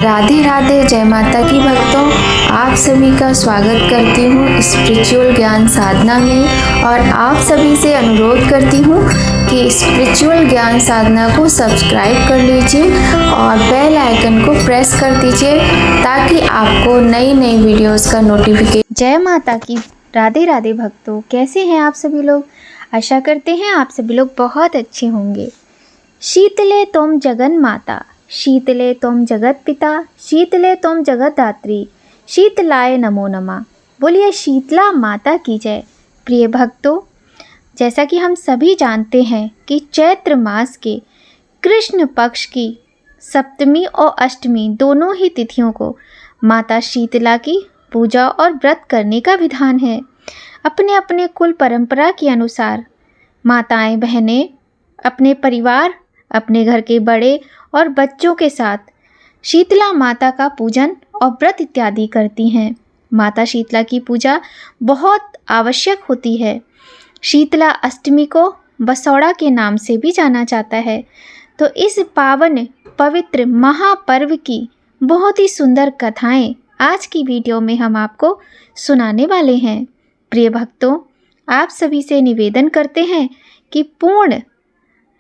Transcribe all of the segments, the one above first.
राधे राधे, जय माता की भक्तों। आप सभी का स्वागत करती हूँ स्पिरिचुअल ज्ञान साधना में और आप सभी से अनुरोध करती हूँ कि स्पिरिचुअल ज्ञान साधना को सब्सक्राइब कर लीजिए और बेल आइकन को प्रेस कर दीजिए ताकि आपको नई नई वीडियोस का नोटिफिकेशन। जय माता की, राधे राधे भक्तों, कैसे हैं आप सभी लोग। आशा करते हैं आप सभी लोग बहुत अच्छे होंगे। शीतले तुम जगन माता, शीतले तुम जगत पिता, शीतले तुम जगत दात्री, शीतलाय नमो नमः। बोलिए शीतला माता की जय। प्रिय भक्तों, जैसा कि हम सभी जानते हैं कि चैत्र मास के कृष्ण पक्ष की सप्तमी और अष्टमी दोनों ही तिथियों को माता शीतला की पूजा और व्रत करने का विधान है। अपने अपने कुल परंपरा के अनुसार माताएं बहनें अपने परिवार, अपने घर के बड़े और बच्चों के साथ शीतला माता का पूजन और व्रत इत्यादि करती हैं। माता शीतला की पूजा बहुत आवश्यक होती है। शीतला अष्टमी को बसौड़ा के नाम से भी जाना जाता है। तो इस पावन पवित्र महापर्व की बहुत ही सुंदर कथाएं आज की वीडियो में हम आपको सुनाने वाले हैं। प्रिय भक्तों, आप सभी से निवेदन करते हैं कि पूर्ण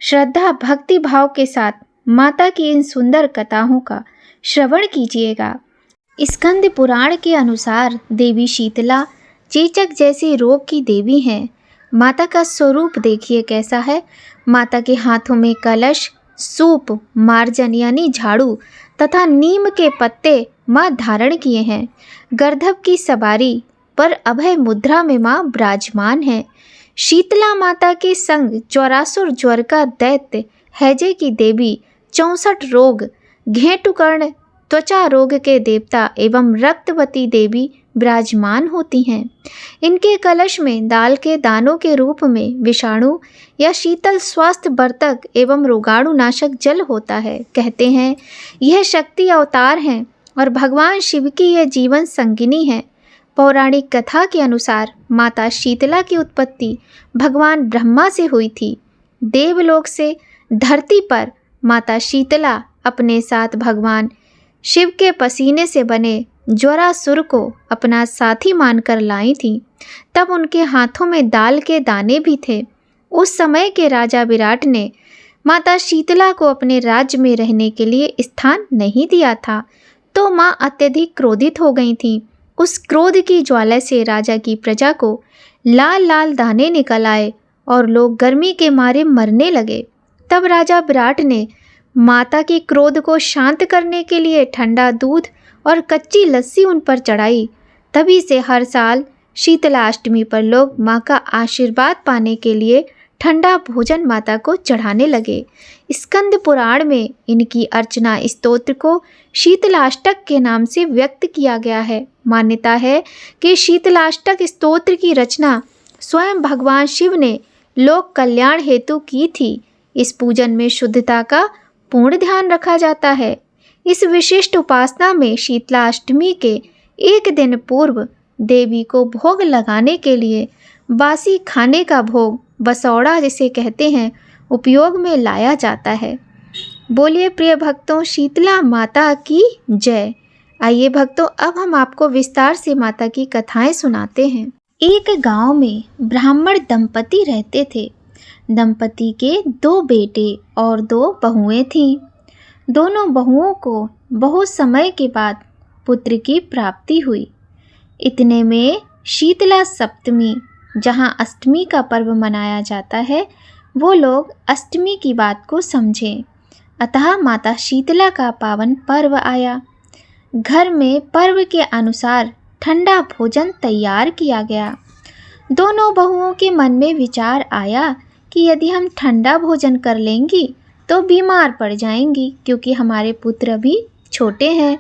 श्रद्धा भक्ति भाव के साथ माता की इन सुंदर कथाओं का श्रवण कीजिएगा। स्कंद पुराण के अनुसार देवी शीतला चेचक जैसे रोग की देवी हैं। माता का स्वरूप देखिए कैसा है। माता के हाथों में कलश, सूप, मार्जन यानी झाड़ू तथा नीम के पत्ते माँ धारण किए हैं। गर्दभ की सवारी पर अभय मुद्रा में माँ विराजमान है। शीतला माता के संग ज्वरासुर ज्वर का दैत्य, हैजे की देवी, 64 रोग, घेंटुकर्ण त्वचा रोग के देवता एवं रक्तवती देवी विराजमान होती हैं। इनके कलश में दाल के दानों के रूप में विषाणु या शीतल स्वास्थ्य वर्धक एवं रोगाणु नाशक जल होता है। कहते हैं यह शक्ति अवतार हैं और भगवान शिव की यह जीवन संगिनी है। पौराणिक कथा के अनुसार माता शीतला की उत्पत्ति भगवान ब्रह्मा से हुई थी। देवलोक से धरती पर माता शीतला अपने साथ भगवान शिव के पसीने से बने ज्वरासुर को अपना साथी मानकर लाई थी। तब उनके हाथों में दाल के दाने भी थे। उस समय के राजा विराट ने माता शीतला को अपने राज्य में रहने के लिए स्थान नहीं दिया था, तो माँ अत्यधिक क्रोधित हो गई थी। उस क्रोध की ज्वाला से राजा की प्रजा को लाल लाल दाने निकल आए और लोग गर्मी के मारे मरने लगे। तब राजा विराट ने माता के क्रोध को शांत करने के लिए ठंडा दूध और कच्ची लस्सी उन पर चढ़ाई। तभी से हर साल शीतला अष्टमी पर लोग माँ का आशीर्वाद पाने के लिए ठंडा भोजन माता को चढ़ाने लगे। स्कंद पुराण में इनकी अर्चना स्तोत्र को शीतलाष्टक के नाम से व्यक्त किया गया है। मान्यता है कि शीतलाष्टक स्तोत्र की रचना स्वयं भगवान शिव ने लोक कल्याण हेतु की थी। इस पूजन में शुद्धता का पूर्ण ध्यान रखा जाता है। इस विशिष्ट उपासना में शीतला अष्टमी के एक दिन पूर्व देवी को भोग लगाने के लिए बासी खाने का भोग, बसौड़ा जिसे कहते हैं, उपयोग में लाया जाता है। बोलिए प्रिय भक्तों, शीतला माता की जय। आइए भक्तों, अब हम आपको विस्तार से माता की कथाएं सुनाते हैं। एक गांव में ब्राह्मण दंपति रहते थे। दंपति के 2 बेटे और 2 बहुएं थीं। दोनों बहुओं को बहुत समय के बाद पुत्र की प्राप्ति हुई। इतने में शीतला सप्तमी, जहां अष्टमी का पर्व मनाया जाता है, वो लोग अष्टमी की बात को समझें। अतः माता शीतला का पावन पर्व आया। घर में पर्व के अनुसार ठंडा भोजन तैयार किया गया। दोनों बहुओं के मन में विचार आया कि यदि हम ठंडा भोजन कर लेंगी तो बीमार पड़ जाएंगी, क्योंकि हमारे पुत्र अभी छोटे हैं।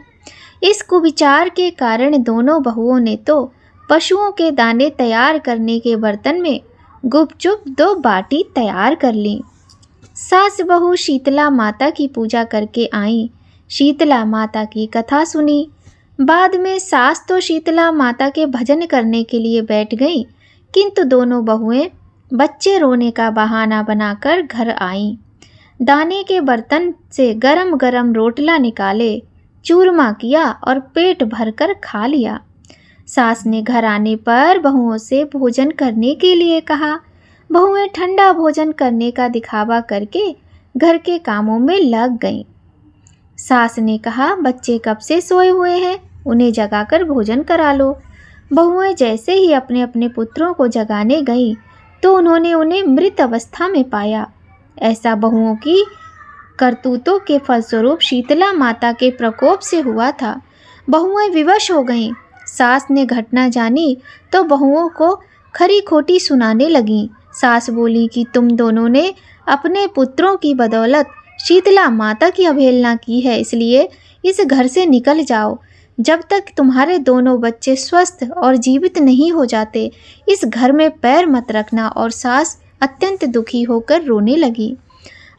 इस कुविचार के कारण दोनों बहुओं ने तो पशुओं के दाने तैयार करने के बर्तन में गुपचुप 2 बाटी तैयार कर ली। सास बहू शीतला माता की पूजा करके आईं। शीतला माता की कथा सुनी। बाद में सास तो शीतला माता के भजन करने के लिए बैठ गईं, किंतु दोनों बहुएं बच्चे रोने का बहाना बनाकर घर आईं। दाने के बर्तन से गरम गरम रोटला निकाले, चूरमा किया और पेट भरकर खा लिया। सास ने घर आने पर बहुओं से भोजन करने के लिए कहा। बहुएं ठंडा भोजन करने का दिखावा करके घर के कामों में लग गईं। सास ने कहा, बच्चे कब से सोए हुए हैं, उन्हें जगाकर भोजन करा लो। बहुएं जैसे ही अपने अपने पुत्रों को जगाने गईं तो उन्होंने उन्हें मृत अवस्था में पाया। ऐसा बहुओं की करतूतों के फलस्वरूप शीतला माता के प्रकोप से हुआ था। बहुएं विवश हो गईं। सास ने घटना जानी तो बहुओं को खरी खोटी सुनाने लगीं। सास बोली कि तुम दोनों ने अपने पुत्रों की बदौलत शीतला माता की अवहेलना की है, इसलिए इस घर से निकल जाओ। जब तक तुम्हारे दोनों बच्चे स्वस्थ और जीवित नहीं हो जाते, इस घर में पैर मत रखना। और सास अत्यंत दुखी होकर रोने लगी।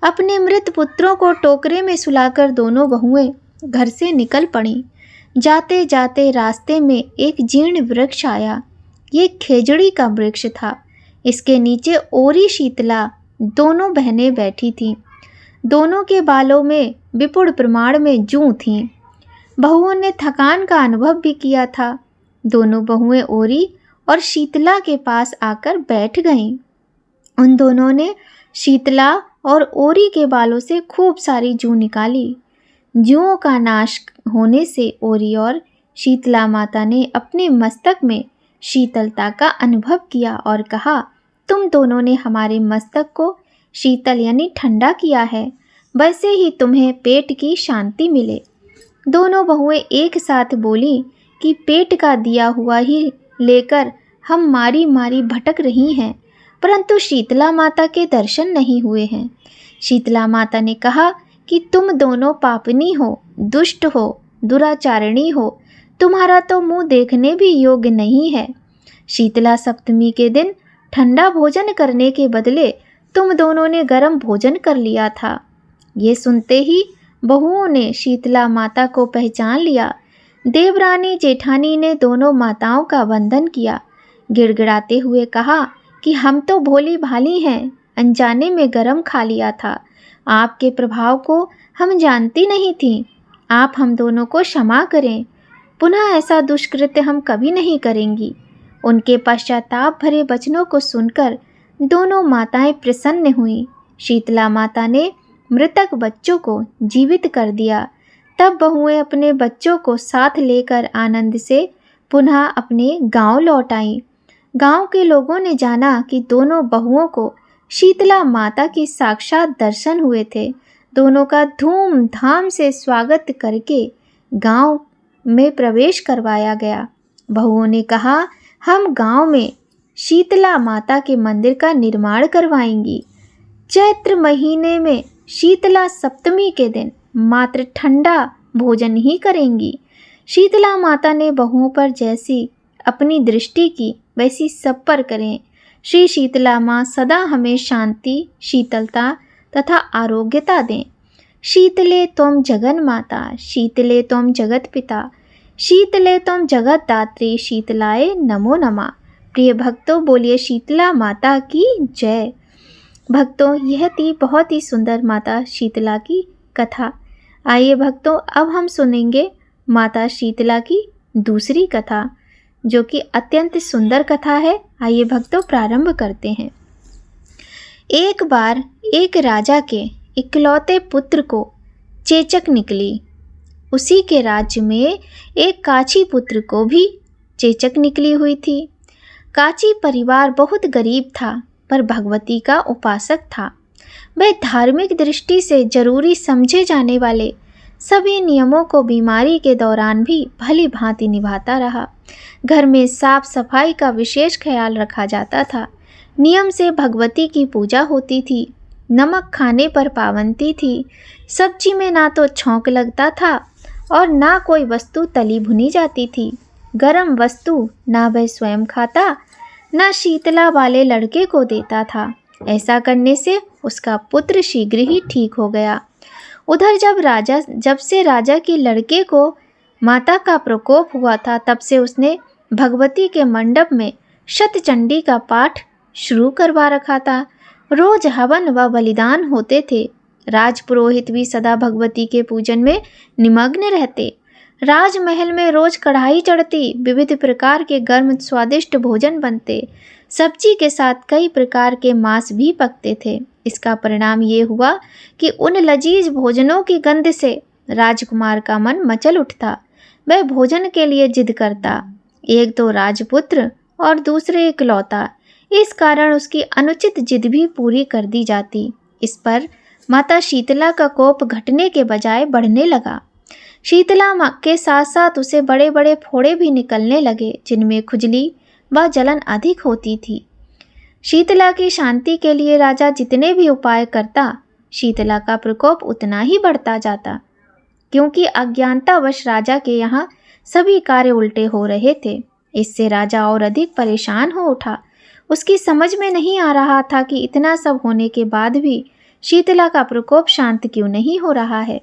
अपने मृत पुत्रों को टोकरे में सुलाकर दोनों बहुएं घर से निकल पड़ीं। जाते जाते रास्ते में एक जीर्ण वृक्ष आया। ये खेजड़ी का वृक्ष था। इसके नीचे ओरी शीतला दोनों बहनें बैठी थीं। दोनों के बालों में विपुल प्रमाण में जूं थीं। बहुओं ने थकान का अनुभव भी किया था। दोनों बहुएं ओरी और शीतला के पास आकर बैठ गईं। उन दोनों ने शीतला और ओरी के बालों से खूब सारी जूं निकाली। जूओं का नाश होने से ओरी और शीतला माता ने अपने मस्तक में शीतलता का अनुभव किया और कहा, तुम दोनों ने हमारे मस्तक को शीतल यानी ठंडा किया है, वैसे ही तुम्हें पेट की शांति मिले। दोनों बहुएं एक साथ बोली कि पेट का दिया हुआ ही लेकर हम मारी मारी भटक रही हैं, परंतु शीतला माता के दर्शन नहीं हुए हैं। शीतला माता ने कहा कि तुम दोनों पापनी हो, दुष्ट हो, दुराचारिणी हो, तुम्हारा तो मुंह देखने भी योग्य नहीं है। शीतला सप्तमी के दिन ठंडा भोजन करने के बदले तुम दोनों ने गर्म भोजन कर लिया था। ये सुनते ही बहुओं ने शीतला माता को पहचान लिया। देवरानी जेठानी ने दोनों माताओं का वंदन किया। गिड़गिड़ाते हुए कहा कि हम तो भोली भाली हैं, अनजाने में गरम खा लिया था। आपके प्रभाव को हम जानती नहीं थीं। आप हम दोनों को क्षमा करें। पुनः ऐसा दुष्कृत्य हम कभी नहीं करेंगी। उनके पश्चाताप भरे वचनों को सुनकर दोनों माताएं प्रसन्न हुईं। शीतला माता ने मृतक बच्चों को जीवित कर दिया। तब बहुएं अपने बच्चों को साथ लेकर आनंद से पुनः अपने गांव लौट आईं। गांव के लोगों ने जाना कि दोनों बहुओं को शीतला माता की साक्षात दर्शन हुए थे। दोनों का धूमधाम से स्वागत करके गांव में प्रवेश करवाया गया। बहुओं ने कहा, हम गांव में शीतला माता के मंदिर का निर्माण करवाएंगी। चैत्र महीने में शीतला सप्तमी के दिन मात्र ठंडा भोजन ही करेंगी। शीतला माता ने बहुओं पर जैसी अपनी दृष्टि की वैसी सब पर करें। श्री शीतला माँ सदा हमें शांति, शीतलता तथा आरोग्यता दें। शीतले त्वं जगन माता, शीतले त्वं जगत पिता, शीतले त्वं जगत दात्री, शीतलाय नमो नमः। प्रिय भक्तों, बोलिए शीतला माता की जय। भक्तों, यह थी बहुत ही सुंदर माता शीतला की कथा। आइए भक्तों, अब हम सुनेंगे माता शीतला की दूसरी कथा, जो कि अत्यंत सुंदर कथा है। आइए भक्तों, प्रारंभ करते हैं। एक बार एक राजा के इकलौते पुत्र को चेचक निकली। उसी के राज्य में एक काची पुत्र को भी चेचक निकली हुई थी। काची परिवार बहुत गरीब था, पर भगवती का उपासक था। वह धार्मिक दृष्टि से जरूरी समझे जाने वाले सभी नियमों को बीमारी के दौरान भी भली भांति निभाता रहा। घर में साफ सफाई का विशेष ख्याल रखा जाता था। नियम से भगवती की पूजा होती थी। नमक खाने पर पाबंदी थी। सब्जी में ना तो छौंक लगता था और ना कोई वस्तु तली भुनी जाती थी। गरम वस्तु ना वह स्वयं खाता, ना शीतला वाले लड़के को देता था। ऐसा करने से उसका पुत्र शीघ्र ही ठीक हो गया। उधर जब से राजा के लड़के को माता का प्रकोप हुआ था, तब से उसने भगवती के मंडप में शतचंडी का पाठ शुरू करवा रखा था। रोज हवन व बलिदान होते थे। राजपुरोहित भी सदा भगवती के पूजन में निमग्न रहते। राजमहल में रोज कढ़ाई चढ़ती, विविध प्रकार के गर्म स्वादिष्ट भोजन बनते, सब्जी के साथ कई प्रकार के मांस भी पकते थे। इसका परिणाम ये हुआ कि उन लजीज भोजनों की गंध से राजकुमार का मन मचल उठता। वह भोजन के लिए जिद करता, एक तो राजपुत्र और दूसरे इकलौता। इस कारण उसकी अनुचित जिद भी पूरी कर दी जाती। इस पर माता शीतला का कोप घटने के बजाय बढ़ने लगा। शीतला माँ के साथ साथ उसे बड़े बड़े फोड़े भी निकलने लगे, जिनमें खुजली व जलन अधिक होती थी। शीतला की शांति के लिए राजा जितने भी उपाय करता, शीतला का प्रकोप उतना ही बढ़ता जाता, क्योंकि अज्ञानतावश राजा के यहाँ सभी कार्य उल्टे हो रहे थे। इससे राजा और अधिक परेशान हो उठा। उसकी समझ में नहीं आ रहा था कि इतना सब होने के बाद भी शीतला का प्रकोप शांत क्यों नहीं हो रहा है।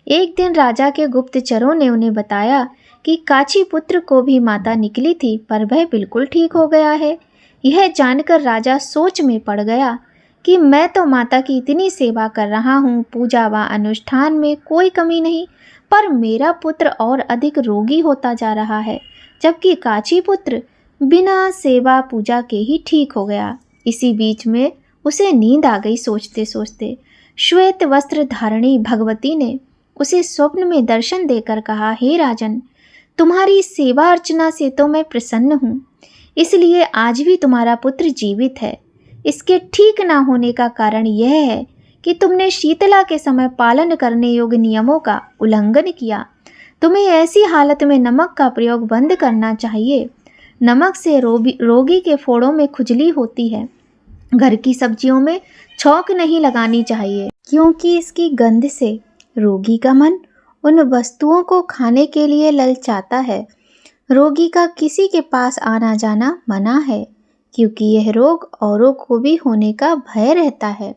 एक दिन राजा के गुप्तचरों ने उन्हें बताया कि काची पुत्र को भी माता निकली थी, पर वह बिल्कुल ठीक हो गया है। यह जानकर राजा सोच में पड़ गया कि मैं तो माता की इतनी सेवा कर रहा हूँ, पूजा व अनुष्ठान में कोई कमी नहीं, पर मेरा पुत्र और अधिक रोगी होता जा रहा है, जबकि काची पुत्र बिना सेवा पूजा के ही ठीक हो गया। इसी बीच में उसे नींद आ गई। सोचते सोचते श्वेत वस्त्र धारणी भगवती ने उसे स्वप्न में दर्शन देकर कहा, हे राजन, तुम्हारी सेवा अर्चना से तो मैं प्रसन्न हूँ, इसलिए आज भी तुम्हारा पुत्र जीवित है। इसके ठीक ना होने का कारण यह है कि तुमने शीतला के समय पालन करने योग्य नियमों का उल्लंघन किया। तुम्हें ऐसी हालत में नमक का प्रयोग बंद करना चाहिए। नमक से रोगी के फोड़ों में खुजली होती है। घर की सब्जियों में छौंक नहीं लगानी चाहिए, क्योंकि इसकी गंध से रोगी का मन उन वस्तुओं को खाने के लिए ललचाता है। रोगी का किसी के पास आना जाना मना है, क्योंकि यह रोग औरों को भी होने का भय रहता है।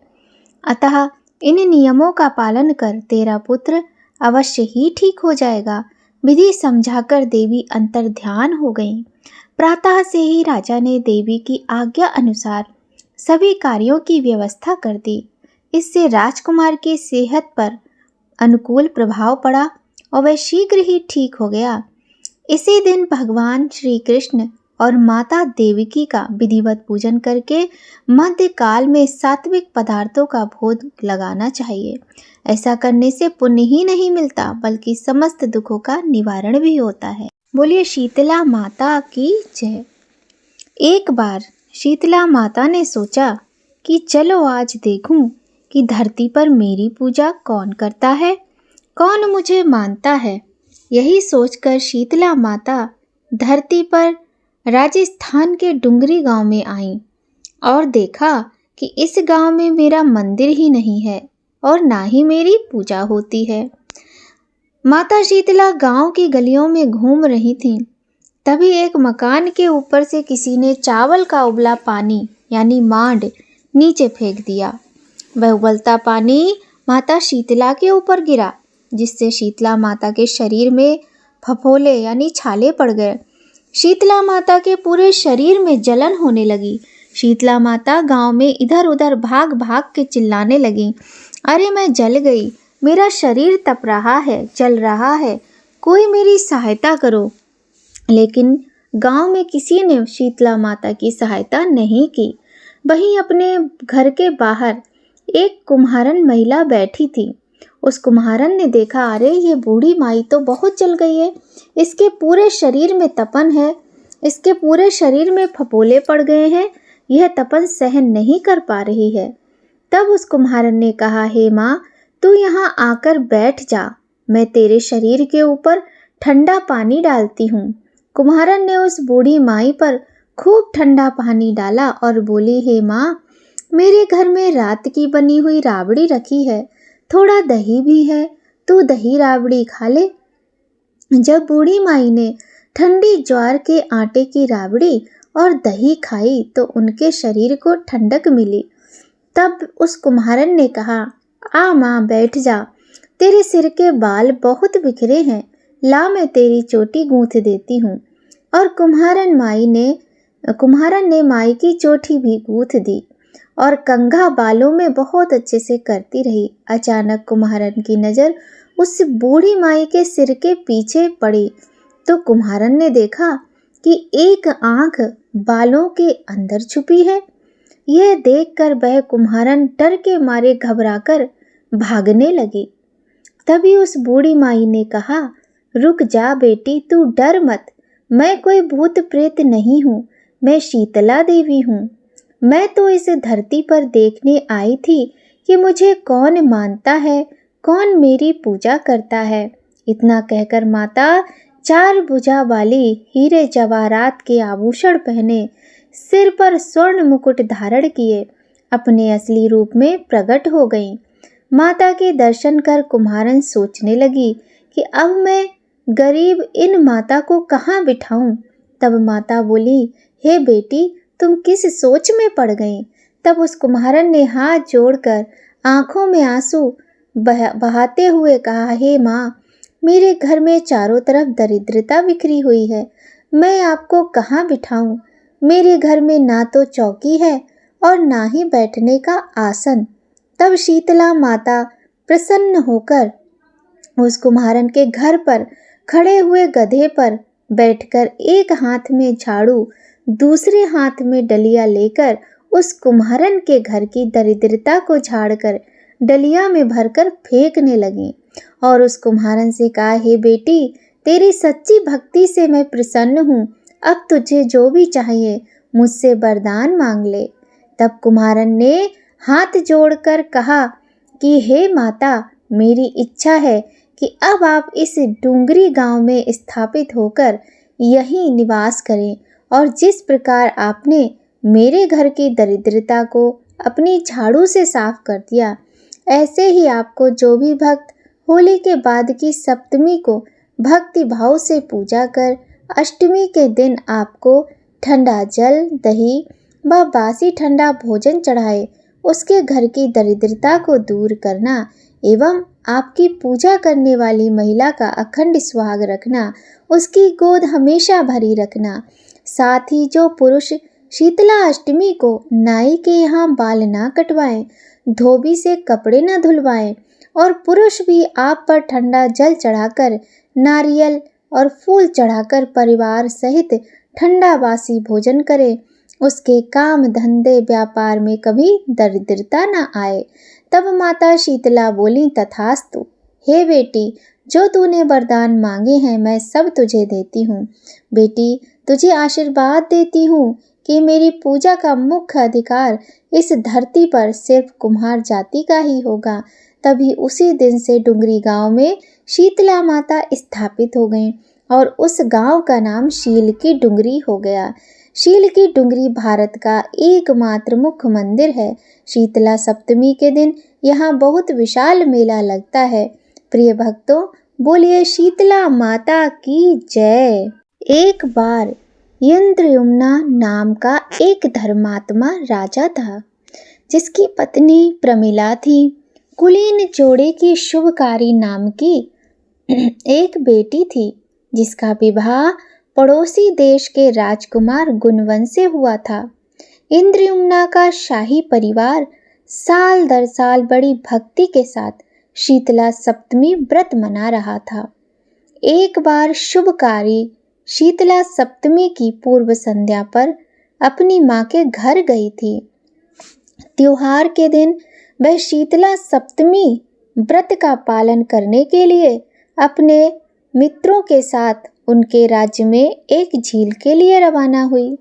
अतः इन नियमों का पालन कर तेरा पुत्र अवश्य ही ठीक हो जाएगा। विधि समझाकर देवी अंतर ध्यान हो गईं। प्रातः से ही राजा ने देवी की आज्ञा अनुसार सभी कार्यों की व्यवस्था कर दी। इससे राजकुमार की सेहत पर अनुकूल प्रभाव पड़ा और वह शीघ्र ही ठीक हो गया। इसी दिन भगवान श्री कृष्ण और माता देवकी का विधिवत पूजन करके मध्यकाल में सात्विक पदार्थों का भोग लगाना चाहिए। ऐसा करने से पुण्य ही नहीं मिलता, बल्कि समस्त दुखों का निवारण भी होता है। बोलिए शीतला माता की जय। एक बार शीतला माता ने सोचा कि चलो आज देखूं कि धरती पर मेरी पूजा कौन करता है, कौन मुझे मानता है। यही सोचकर शीतला माता धरती पर राजस्थान के डुंगरी गांव में आई और देखा कि इस गांव में मेरा मंदिर ही नहीं है और ना ही मेरी पूजा होती है। माता शीतला गांव की गलियों में घूम रही थीं। तभी एक मकान के ऊपर से किसी ने चावल का उबला पानी यानी मांड नीचे फेंक दिया। वह उबलता पानी माता शीतला के ऊपर गिरा, जिससे शीतला माता के शरीर में फफोले यानी छाले पड़ गए। शीतला माता के पूरे शरीर में जलन होने लगी। शीतला माता गांव में इधर उधर भाग भाग के चिल्लाने लगी, अरे मैं जल गई, मेरा शरीर तप रहा है, जल रहा है, कोई मेरी सहायता करो। लेकिन गांव में किसी ने शीतला माता की सहायता नहीं की। वहीं अपने घर के बाहर एक कुम्हारन महिला बैठी थी। उस कुम्हारन ने देखा, अरे ये बूढ़ी माई तो बहुत जल गई है, इसके पूरे शरीर में तपन है, इसके पूरे शरीर में फपोले पड़ गए हैं, यह तपन सहन नहीं कर पा रही है। तब उस कुम्हारन ने कहा, हे माँ, तू यहाँ आकर बैठ जा, मैं तेरे शरीर के ऊपर ठंडा पानी डालती हूँ। कुम्हारन ने उस बूढ़ी माई पर खूब ठंडा पानी डाला और बोली, हे माँ, मेरे घर में रात की बनी हुई राबड़ी रखी है, थोड़ा दही भी है, तू दही राबड़ी खा ले। जब बूढ़ी माई ने ठंडी ज्वार के आटे की राबड़ी और दही खाई तो उनके शरीर को ठंडक मिली। तब उस कुम्हारन ने कहा, आ माँ बैठ जा, तेरे सिर के बाल बहुत बिखरे हैं, ला मैं तेरी चोटी गूंथ देती हूँ। और कुम्हारन ने माई की चोटी भी गूंथ दी और कंघा बालों में बहुत अच्छे से करती रही। अचानक कुम्हारन की नज़र उस बूढ़ी माई के सिर के पीछे पड़ी तो कुम्हारन ने देखा कि एक आंख बालों के अंदर छुपी है। यह देखकर वह कुम्हारन डर के मारे घबराकर भागने लगी। तभी उस बूढ़ी माई ने कहा, रुक जा बेटी, तू डर मत। मैं कोई भूत प्रेत नहीं हूँ, मैं शीतला देवी हूँ। मैं तो इस धरती पर देखने आई थी कि मुझे कौन मानता है, कौन मेरी पूजा करता है। इतना कहकर माता 4 भुजा वाली हीरे जवाहरात के आभूषण पहने, सिर पर स्वर्ण मुकुट धारण किए, अपने असली रूप में प्रकट हो गईं। माता के दर्शन कर कुम्हारन सोचने लगी कि अब मैं गरीब इन माता को कहाँ बिठाऊं। तब माता बोली, हे बेटी, तुम किस सोच में पड़ गई? तब उस कुम्हारन ने हाथ जोड़कर आंखों में आंसू बहाते हुए कहा, हे माँ, मेरे घर में चारों तरफ दरिद्रता बिखरी हुई है, मैं आपको कहाँ बिठाऊं? मेरे घर में ना तो चौकी है और ना ही बैठने का आसन। तब शीतला माता प्रसन्न होकर उस कुम्हारन के घर पर खड़े हुए गधे पर बैठकर एक हाथ में झाड़ू, दूसरे हाथ में डलिया लेकर उस कुम्हारन के घर की दरिद्रता को झाड़कर डलिया में भरकर फेंकने लगी और उस कुम्हारन से कहा, हे बेटी, तेरी सच्ची भक्ति से मैं प्रसन्न हूँ, अब तुझे जो भी चाहिए मुझसे वरदान मांग ले। तब कुम्हारन ने हाथ जोड़कर कहा कि हे माता, मेरी इच्छा है कि अब आप इस डूंगरी गांव में स्थापित होकर यहीं निवास करें और जिस प्रकार आपने मेरे घर की दरिद्रता को अपनी झाड़ू से साफ कर दिया, ऐसे ही आपको जो भी भक्त होली के बाद की सप्तमी को भक्ति भाव से पूजा कर अष्टमी के दिन आपको ठंडा जल, दही व बासी ठंडा भोजन चढ़ाए, उसके घर की दरिद्रता को दूर करना एवं आपकी पूजा करने वाली महिला का अखंड सुहाग रखना, उसकी गोद हमेशा भरी रखना। साथ ही जो पुरुष शीतला अष्टमी को नाई के यहाँ बाल ना कटवाएं, धोबी से कपड़े न धुलवाएं और पुरुष भी आप पर ठंडा जल चढ़ाकर, नारियल और फूल चढ़ाकर परिवार सहित ठंडा बासी भोजन करे, उसके काम धंधे व्यापार में कभी दरिद्रता न आए। तब माता शीतला बोली, तथास्तु। हे बेटी, जो तूने वरदान मांगे हैं मैं सब तुझे देती हूँ। बेटी, तुझे आशीर्वाद देती हूँ कि मेरी पूजा का मुख्य अधिकार इस धरती पर सिर्फ कुम्हार जाति का ही होगा। तभी उसी दिन से डुंगरी गांव में शीतला माता स्थापित हो गईं और उस गांव का नाम शील की डुंगरी हो गया। शील की डुंगरी भारत का एकमात्र मुख्य मंदिर है। शीतला सप्तमी के दिन यहाँ बहुत विशाल मेला लगता है। प्रिय भक्तों, बोलिए शीतला माता की जय। एक बार इंद्रयुम्ना नाम का एक धर्मात्मा राजा था, जिसकी पत्नी प्रमिला थी। कुलीन जोड़े की शुभकारी नाम की एक बेटी थी, जिसका विवाह पड़ोसी देश के राजकुमार गुणवंश से हुआ था। इंद्रयुम्ना का शाही परिवार साल दर साल बड़ी भक्ति के साथ शीतला सप्तमी व्रत मना रहा था। एक बार शुभकारी शीतला सप्तमी की पूर्व संध्या पर अपनी माँ के घर गई थी। त्योहार के दिन वह शीतला सप्तमी व्रत का पालन करने के लिए अपने मित्रों के साथ उनके राज्य में एक झील के लिए रवाना हुई।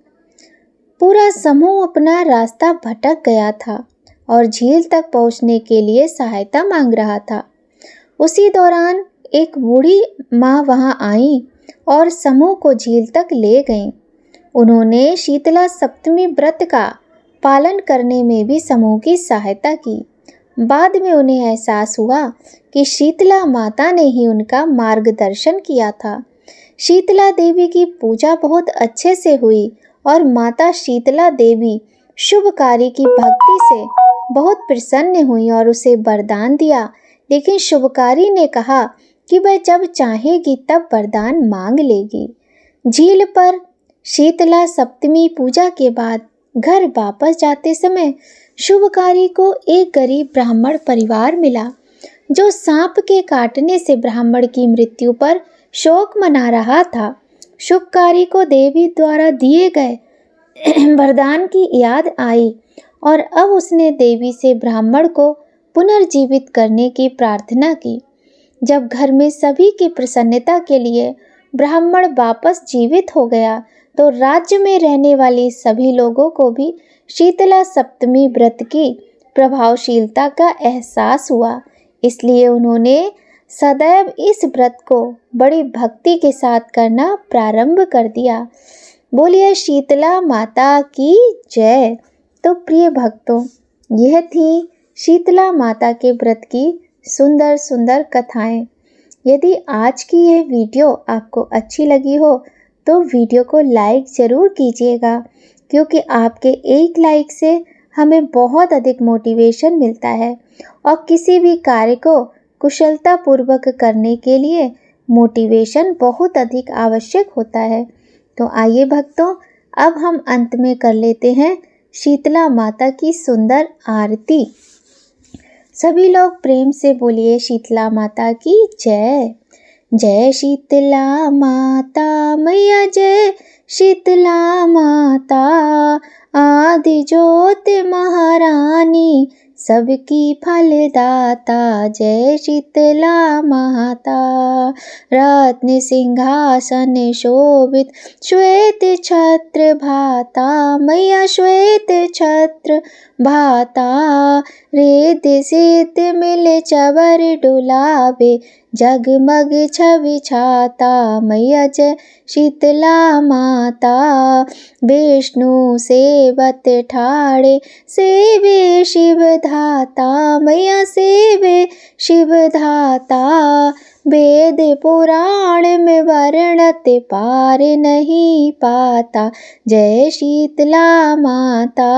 पूरा समूह अपना रास्ता भटक गया था और झील तक पहुंचने के लिए सहायता मांग रहा था। उसी दौरान एक बूढ़ी माँ वहां आई और समूह को झील तक ले गईं। उन्होंने शीतला सप्तमी व्रत का पालन करने में भी समूह की सहायता की। बाद में उन्हें एहसास हुआ कि शीतला माता ने ही उनका मार्गदर्शन किया था। शीतला देवी की पूजा बहुत अच्छे से हुई और माता शीतला देवी शुभकारी की भक्ति से बहुत प्रसन्न हुई और उसे वरदान दिया। लेकिन शुभकारी ने कहा कि वह जब चाहेगी तब वरदान मांग लेगी। झील पर शीतला सप्तमी पूजा के बाद घर वापस जाते समय शुभकारी को एक गरीब ब्राह्मण परिवार मिला जो सांप के काटने से ब्राह्मण की मृत्यु पर शोक मना रहा था। शुभकारी को देवी द्वारा दिए गए वरदान की याद आई और अब उसने देवी से ब्राह्मण को पुनर्जीवित करने की प्रार्थना की। जब घर में सभी की प्रसन्नता के लिए ब्राह्मण वापस जीवित हो गया तो राज्य में रहने वाली सभी लोगों को भी शीतला सप्तमी व्रत की प्रभावशीलता का एहसास हुआ। इसलिए उन्होंने सदैव इस व्रत को बड़ी भक्ति के साथ करना प्रारंभ कर दिया। बोलिए शीतला माता की जय। तो प्रिय भक्तों, यह थी शीतला माता के व्रत की सुंदर सुंदर कथाएं। यदि आज की यह वीडियो आपको अच्छी लगी हो तो वीडियो को लाइक ज़रूर कीजिएगा, क्योंकि आपके एक लाइक से हमें बहुत अधिक मोटिवेशन मिलता है और किसी भी कार्य को कुशलतापूर्वक करने के लिए मोटिवेशन बहुत अधिक आवश्यक होता है। तो आइए भक्तों, अब हम अंत में कर लेते हैं शीतला माता की सुंदर आरती। सभी लोग प्रेम से बोलिए शीतला माता की जय। जय शीतला माता मैया, जय शीतला माता, आदि ज्योत महारानी सबकी फलदाता। जय शीतला माता, रत्न सिंहासन शोभित श्वेत छत्र भाता, मैया श्वेत छत्र भाता। रिद्धि सिद्धि मिले चवर डुलावे, जगमग छवि छाता, मैया जय शीतला माता। विष्णु सेवत ठाड़े, सेवे शिव धाता, मैया सेवे शिव धाता। वेद पुराण में वर्णत पार नहीं पाता, जय शीतला माता।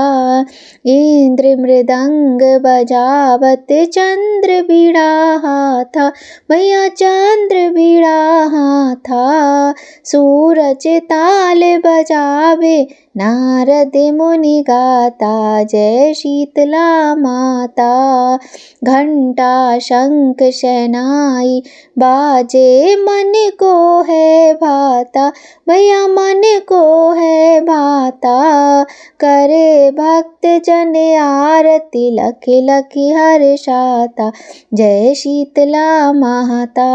इंद्र मृदंग बजावत, चंद्र बीड़ा हाथा, मैया चंद्र बीड़ा हाथा। सूरज ताल बजावे, नारद मुनि गाता, जय शीतला माता। घंटा शंख शहनाई बाजे, मन को है भाता, मैया मन को है भाता। करे भक्त जन आरती, लख लख हर्षाता, जय शीतला माता।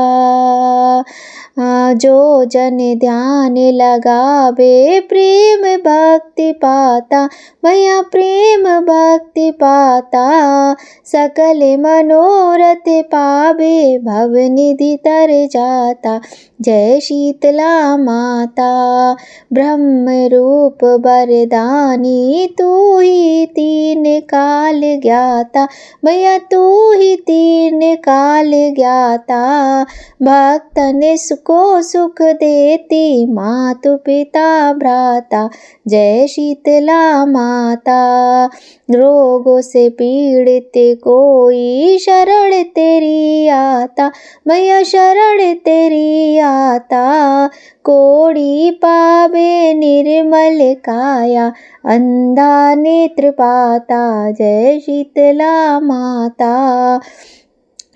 जो जन ध्यान लगावे, प्रेम भक्ति पाता, मैया प्रेम भक्ति पाता। सकल मनोरथ पावे, भवनिधि तर जाता, जय शीतला माता। ब्रह्म रूप वरदानी, तू ही तीन काल ज्ञाता, मैया तू ही तीन काल ज्ञाता। भक्तन को सुख देती, मातु पिता भ्राता, जय शीतला माता। रोगों से पीड़ित कोई, शरण तेरी आता, मैया शरण तेरी आता। कोड़ी पावे निर्मल काया, अंधा नेत्र पाता, जय शीतला माता।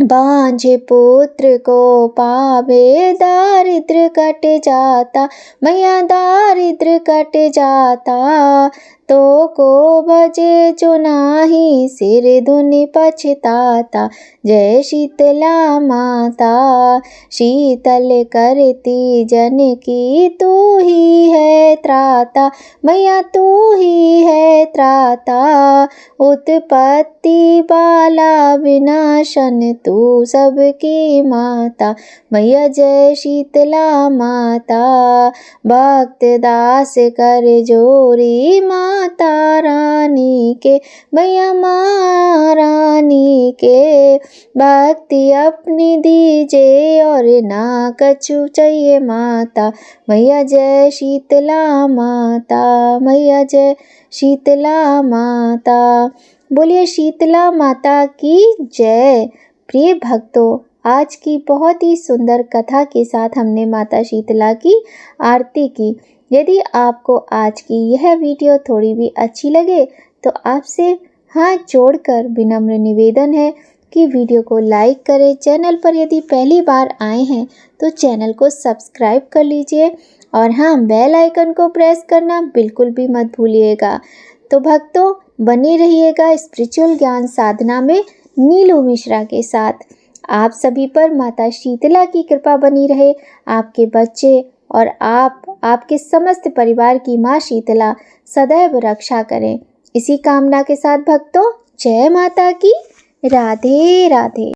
बांझ पुत्र को पावे, दारिद्र कट जाता, मैया दारिद्र कट जाता। तो को भजे जो नाही, सिर धुनि पछताता, जय शीतला माता। शीतल करती जन की, तू ही है त्राता, मैया तू ही है त्राता। उत्पत्ति बाला विनाशन, तू सबकी माता, मैया जय शीतला माता। भक्त दास कर जोरी, माता रानी के, मैया माँ रानी के। भक्ति अपनी दीजे और ना कछु चाहिए माता, मैया जय शीतला माता, मैया जय शीतला माता। बोलिए शीतला माता की जय। प्रिय भक्तों, आज की बहुत ही सुंदर कथा के साथ हमने माता शीतला की आरती की। यदि आपको आज की यह वीडियो थोड़ी भी अच्छी लगे तो आपसे हाथ जोड़कर विनम्र निवेदन है कि वीडियो को लाइक करें। चैनल पर यदि पहली बार आए हैं तो चैनल को सब्सक्राइब कर लीजिए और हाँ, बेल आइकन को प्रेस करना बिल्कुल भी मत भूलिएगा। तो भक्तों, बने रहिएगा स्पिरिचुअल ज्ञान साधना में नीलू मिश्रा के साथ। आप सभी पर माता शीतला की कृपा बनी रहे। आपके बच्चे और आपके समस्त परिवार की माँ शीतला सदैव रक्षा करें। इसी कामना के साथ भक्तों, जय माता की। राधे राधे।